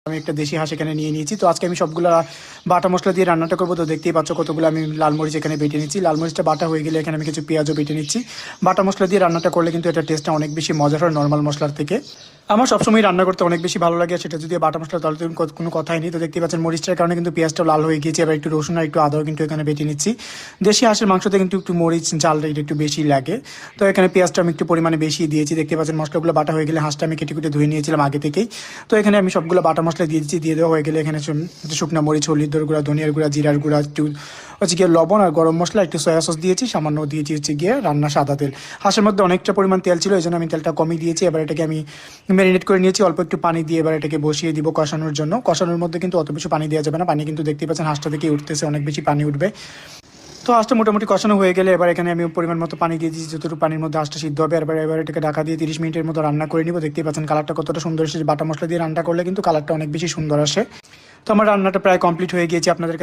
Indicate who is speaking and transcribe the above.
Speaker 1: আমি একটা দেশি হাঁস এখানে নিয়ে নিয়েছি। তো আজকে আমি সবগুলা বাটা মশলা দিয়ে রান্নাটা করবো। তো দেখতেই পাচ্ছ কতগুলো আমি লাল মরিচ এখানে বেটে নিচ্ছি। লাল মরিচটা বাটা হয়ে গেলে এখানে আমি কিছু পেঁয়াজও বেটে নিচ্ছি। বাটা মশলা দিয়ে রান্নাটা করলে কিন্তু এটা টেস্টটা অনেক বেশি মজার হয় নর্মাল মশলার থেকে। আমার সবসময় রান্না করতে অনেক বেশি ভালো লাগে, সেটা যদি বাটা মশলা তাহলে তো কোনো কথাই নেই। তো দেখতেই পাচ্ছেন মরিচটার কারণে কিন্তু পেঁয়াজটাও লাল হয়ে গিয়েছে। এবার একটু রসুন আর একটু আদাও কিন্তু এখানে বেটে নিচ্ছি। দেশি হাঁসের মাংসতে কিন্তু একটু মরিচ ঝালটা একটু বেশি লাগে। তো এখানে পেঁয়াজটা আমি একটু পরিমাণে বেশি দিয়েছি। দেখতে পাচ্ছেন মশলাগুলো বাটা হয়ে গেলে হাঁসটা আমি কেটে কুটে ধুয়ে নিয়েছিলাম আগে থেকেই। তো এখানে আমি সবগুলো বাটা মশলা দিয়ে দিচ্ছি। দিয়ে দেওয়া হয়ে গেলে এখানে শুকনো মরিচ, হলুদের গুঁড়া, ধনিয়ার গুঁড়া, জিরার গুঁড়া, একটু হচ্ছে গিয়ে লবণ আর গরম মশলা, একটু সয়া সস দিয়েছি, সামান্য দিয়েছি হচ্ছে গিয়ে রান্না সাদা তেল। হাঁসের মধ্যে অনেকটা পরিমাণ তেল ছিল, এই জন্য আমি তেলটা কমিয়ে দিয়েছি। এবার এটাকে আমি ম্যারিনেট করে নিয়েছি অল্প একটু পানি দিয়ে। এবার এটাকে বসিয়ে দিব কষানোর জন্য। কষানোর মধ্যে কিন্তু অত বেশি পানি দেওয়া যাবে না, পানি কিন্তু দেখতেই পাচ্ছেন হাঁসটা থেকে উঠতেছে, অনেক বেশি পানি উঠবে। তো হাঁসটা মোটামুটি কষানো হয়ে গেলে এবার এখানে আমি পরিমাণ মতো পানি দিয়ে দিয়েছি, যতটুকু পানির মধ্যে হাঁসটা সিদ্ধ হবে। এবার এটাকে ঢাকা দিয়ে 30 মিনিটের মতো রান্না করে নিব। দেখতেই পাচ্ছেন কালারটা কতটা সুন্দর এসেছে। বাটা মশলা দিয়ে রান্না করলে কিন্তু কালারটা অনেক বেশি সুন্দর আসে। তো আমার রান্নাটা প্রায় কমপ্লিট হয়ে গিয়েছে। আপনাদের কাছে